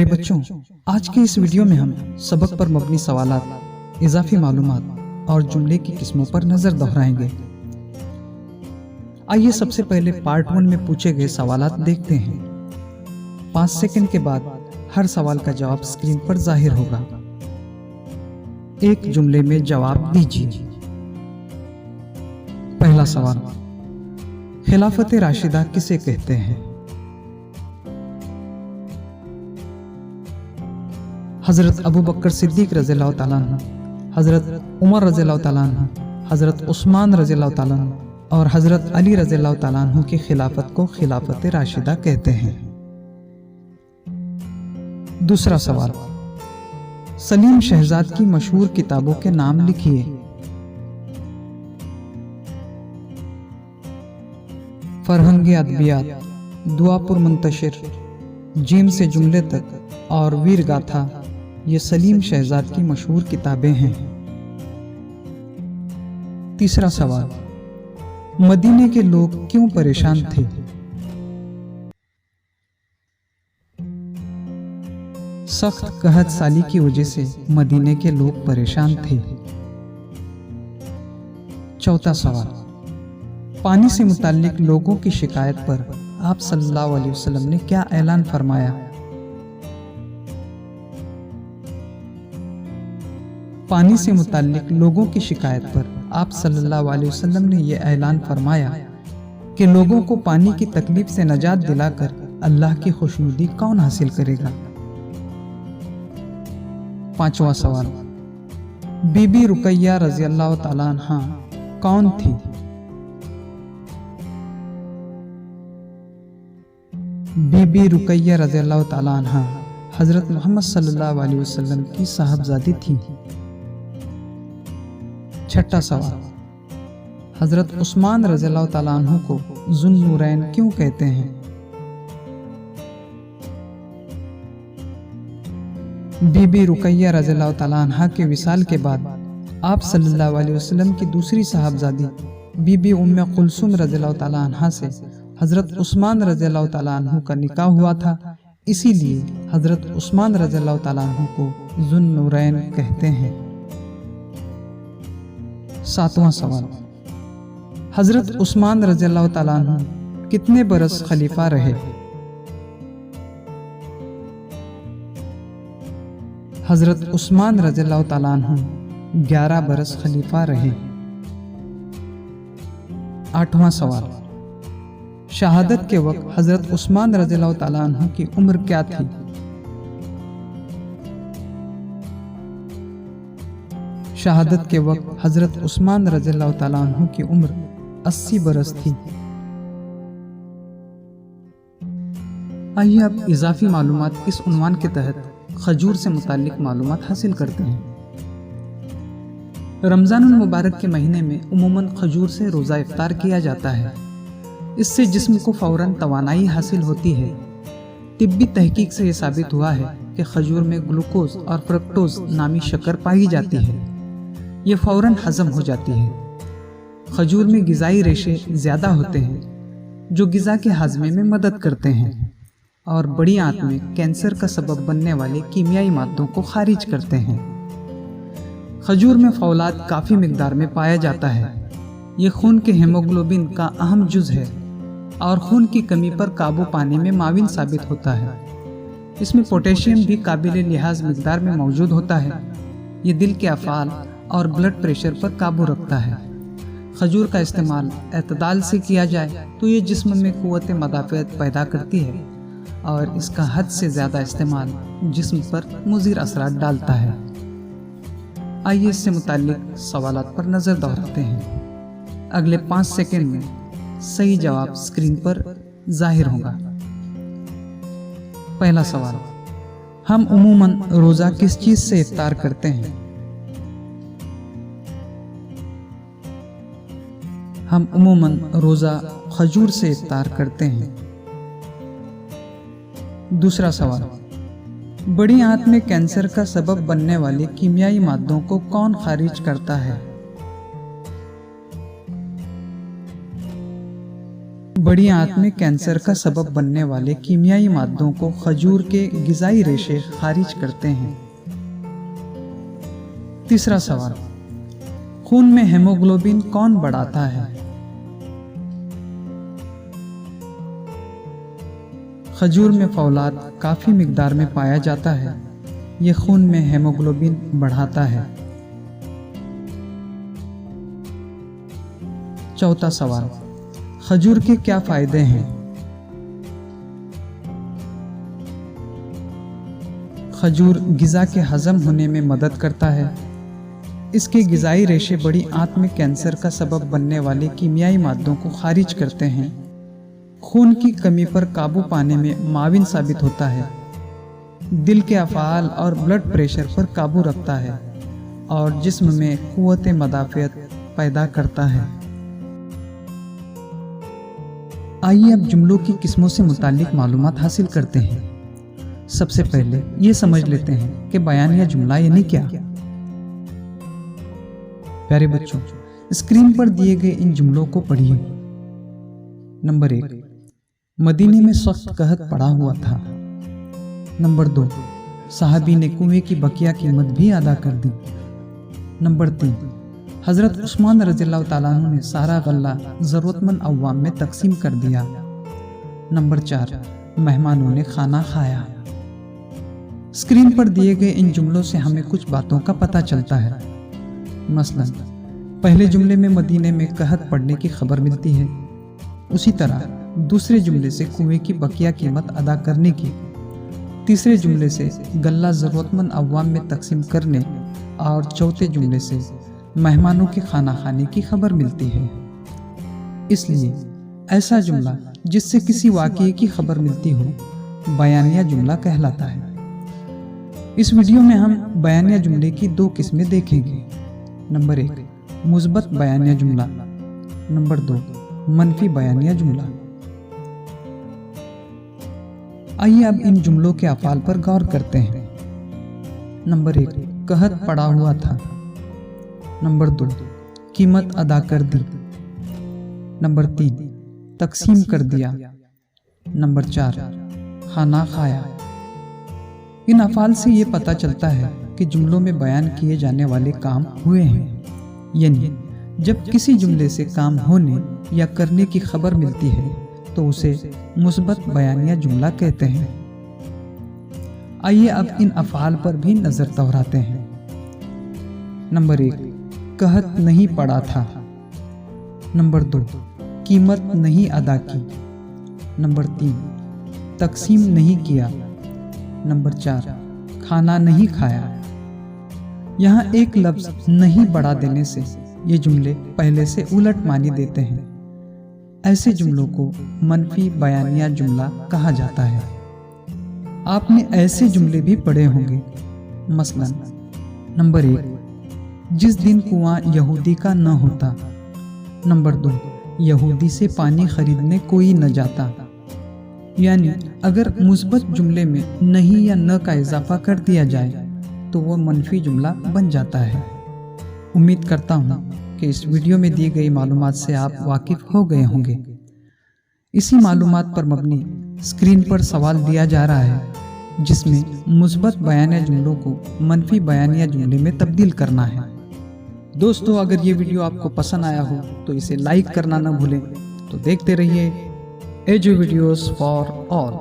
प्यारे बच्चों, आज के इस वीडियो में हम सबक पर मबनी सवालात, इजाफी मालूमात और जुमले की किस्मों पर नजर दोहराएंगे। आइए सबसे पहले पार्ट 1 में पूछे गए सवालात देखते हैं। 5 सेकंड के बाद हर सवाल का जवाब स्क्रीन पर जाहिर होगा। एक जुमले में जवाब दीजिए। पहला सवाल, खिलाफत राशिदा किसे कहते हैं? हजरत अबू बकर सिद्दीक रज़ियल्लाहु ताला अन्हु, हजरत उमर रज़ियल्लाहु ताला अन्हु, हजरत उस्मान रज़ियल्लाहु ताला अन्हु और हजरत अली रज़ियल्लाहु ताला अन्हु की खिलाफत को खिलाफत राशिदा कहते हैं। दूसरा सवाल, सलीम शहजाद की मशहूर किताबों के नाम लिखिए। फरहंग अदबियात, दुआपुर मुंतशिर, जीम से जुमले तक और वीर गाथा ये सलीम शहजाद की मशहूर किताबें हैं। तीसरा सवाल, मदीने के लोग क्यों परेशान थे? सख्त कहत साली की वजह से मदीने के लोग परेशान थे। चौथा सवाल, पानी से मुताल्लिक लोगों की शिकायत पर आप सल्लल्लाहु अलैहि वसल्लम ने क्या ऐलान फरमाया? पानी से मुताल्लिक लोगों की शिकायत पर आप सल्लल्लाहु अलैहि वसल्लम ने यह ऐलान फरमाया कि लोगों को पानी की तकलीफ से नजात दिलाकर अल्लाह की खुशनुदी कौन हासिल करेगा? पांचवा सवाल, बीबी रुकैया रज़ियल्लाहु ताला अन्हा कौन थी? बीबी रुकैया रज़ियल्लाहु ताला अन्हा हजरत मोहम्मद सल्लल्लाहु अलैहि वसल्लम की साहबजादी थी। छठा सवाल, हजरत उस्मान रज़ियल्लाहु ताला अन्हु को ज़ुन्नूरैन क्यों कहते हैं? बीबी रुकैया रज़ियल्लाहु ताला अन्हा के विसाल के बाद आप सल्लल्लाहु अलैहि वसल्लम की दूसरी साहबजादी बीबी उम्मे कुलसूम रज़ियल्लाहु ताला अन्हा से हजरत उस्मान रज़ियल्लाहु ताला अन्हु का निकाह हुआ था, इसीलिए हजरत उस्मान रज़ियल्लाहु ताला अन्हु को ज़ुन्नूरैन कहते हैं। सातवां सवाल, हजरत उस्मान रज़ियल्लाहु ताला अन्हु कितने बरस खलीफा रहे? हजरत उस्मान रज़ियल्लाहु ताला अन्हु 11 बरस खलीफा रहे। आठवां सवाल, शहादत के वक्त हजरत उस्मान रज़ियल्लाहु ताला अन्हु की उम्र क्या थी? शहादत के वक्त हजरत उस्मान रज़ियल्लाहु ताला अन्हु की उम्र 80 बरस थी। आइए अब इजाफी मालूमात इस उन्वान के तहत खजूर से मुताल्लिक मालूमात हासिल करते हैं। रमज़ानुल मुबारक के महीने में उमूमन खजूर से रोज़ा इफ्तार किया जाता है। इससे जिस्म को फौरन तवानाई हासिल होती है। तिब्बी तहकीक से यह साबित हुआ है कि खजूर में ग्लूकोज और फ्रक्टोज नामी शक्कर पाई जाती है, ये फौरन हजम हो जाती है। खजूर में गिज़ाई रेशे ज़्यादा होते हैं जो गिज़ा के हाजमे में मदद करते हैं और बड़ी आंत में कैंसर का सबब बनने वाले कीमियाई मादों को खारिज करते हैं। खजूर में फौलाद काफ़ी मिकदार में पाया जाता है। ये खून के हेमोग्लोबिन का अहम जुज़ है और खून की कमी पर काबू पाने में माविन साबित होता है। इसमें पोटेशियम भी काबिल लिहाज मिकदार में मौजूद होता है। ये दिल के अफ़ाल और ब्लड प्रेशर पर काबू रखता है। खजूर का इस्तेमाल एतदाल से किया जाए तो ये जिस्म में क़ुव्वत मदाफ़ियत पैदा करती है और इसका हद से ज़्यादा इस्तेमाल जिस्म पर मुज़िर असरात डालता है। आइए इससे मुताल्लिक सवालात पर नज़र दौड़ाते हैं। अगले 5 सेकंड में सही जवाब स्क्रीन पर जाहिर होगा। पहला सवाल, हम उमूमन रोज़ा किस चीज़ से इफ्तार करते हैं? हम उमूमन रोज़ा खजूर से इफ्तार करते हैं। दूसरा सवाल, बड़ी आंत में कैंसर का सबब बनने वाले कीमियाई मादों को कौन खारिज करता है? बड़ी आंत में कैंसर का सबब बनने वाले कीमियाई मादों को खजूर के गिजाई रेशे खारिज करते हैं। तीसरा सवाल, खून में हेमोग्लोबिन कौन बढ़ाता है? खजूर में फौलाद काफी मिकदार में पाया जाता है। यह खून में हेमोग्लोबिन बढ़ाता है। चौथा सवाल, खजूर के क्या फायदे हैं? खजूर गिजा के हजम होने में मदद करता है। इसके गिजाई रेशे बड़ी आंत में कैंसर का सबब बनने वाले कीमियाई मादों को खारिज करते हैं। खून की कमी पर काबू पाने में माविन साबित होता है। दिल के अफ़आल और ब्लड प्रेशर पर काबू रखता है और जिस्म में क़ुव्वत मदाफ़ियत पैदा करता है। आइए अब जुमलों की किस्मों से मुताल्लिक मालूमात हासिल करते हैं। सबसे पहले ये समझ लेते हैं कि बयान या जुमला यानी क्या। प्यारे बच्चों, स्क्रीन पर दिए गए इन जुमलों को पढ़िए। नंबर 1, मदीने में सख्त कहत पड़ा हुआ था। नंबर 2, साहबी ने कुएं की बकिया कीमत भी अदा कर दी। नंबर 3, हज़रत उस्मान रज़ियल्लाहु ताला अन्हु ने सारा गल्ला ज़रूरतमंद अवाम में तकसीम कर दिया। नंबर 4, मेहमानों ने खाना खाया। स्क्रीन पर दिए गए इन जुमलों से हमें कुछ बातों का पता चलता है। मसलन, पहले जुमले में मदीने में कहत पड़ने की खबर मिलती है। उसी तरह दूसरे जुमले से कुएं की बकिया कीमत अदा करने की, तीसरे जुमले से गल्ला ज़रूरतमंद अवाम में तकसीम करने और चौथे जुमले से मेहमानों के खाना खाने की खबर मिलती है। इसलिए ऐसा जुमला जिससे किसी वाक़ये की खबर मिलती हो बयानिया जुमला कहलाता है। इस वीडियो में हम बयानिया जुमले की 2 किस्में देखेंगे। नंबर 1, मुस्बत बयानिया जुमला। नंबर 2, मनफी बयानिया जुमला। आइए अब इन जुमलों के अफ़आल पर गौर करते हैं। नंबर 1, कहत पड़ा हुआ था। नंबर 2, कीमत अदा कर दी। नंबर 3, तकसीम कर दिया। नंबर 4, खाना खाया। इन अफ़आल से ये पता चलता है कि जुमलों में बयान किए जाने वाले काम हुए हैं। यानी जब किसी जुमले से काम होने या करने की खबर मिलती है तो उसे मुस्बत बयानिया जुमला कहते हैं। आइए अब इन अफ़आल पर भी नज़र दोहराते हैं। नंबर 1, कहत नहीं पड़ा था। नंबर 2, कीमत नहीं अदा की। नंबर 3, तकसीम नहीं किया। नंबर 4, खाना नहीं खाया। यहाँ एक लफ्ज़ नहीं बढ़ा देने से ये जुमले पहले से उलट मानी देते हैं। ऐसे जुमलों को मनफी बयानिया जुमला कहा जाता है। आपने ऐसे जुमले भी पढ़े होंगे। मसलन, नंबर 1, जिस दिन कुआं यहूदी का न होता। नंबर 2, यहूदी से पानी खरीदने कोई न जाता। यानी अगर मुस्बत जुमले में नहीं या न का इजाफा कर दिया जाए तो वह मनफी जुमला बन जाता है। उम्मीद करता हूँ कि इस वीडियो में दी गई मालूमात से आप वाकिफ हो गए होंगे। इसी मालूमात पर मबनी स्क्रीन पर सवाल दिया जा रहा है जिसमें मुस्बत बयानिया जुमलों को मनफी बयानिया जुमले में तब्दील करना है। दोस्तों, अगर ये वीडियो आपको पसंद आया हो तो इसे लाइक करना न भूलें। तो देखते रहिए एजू वीडियोस फॉर ऑल।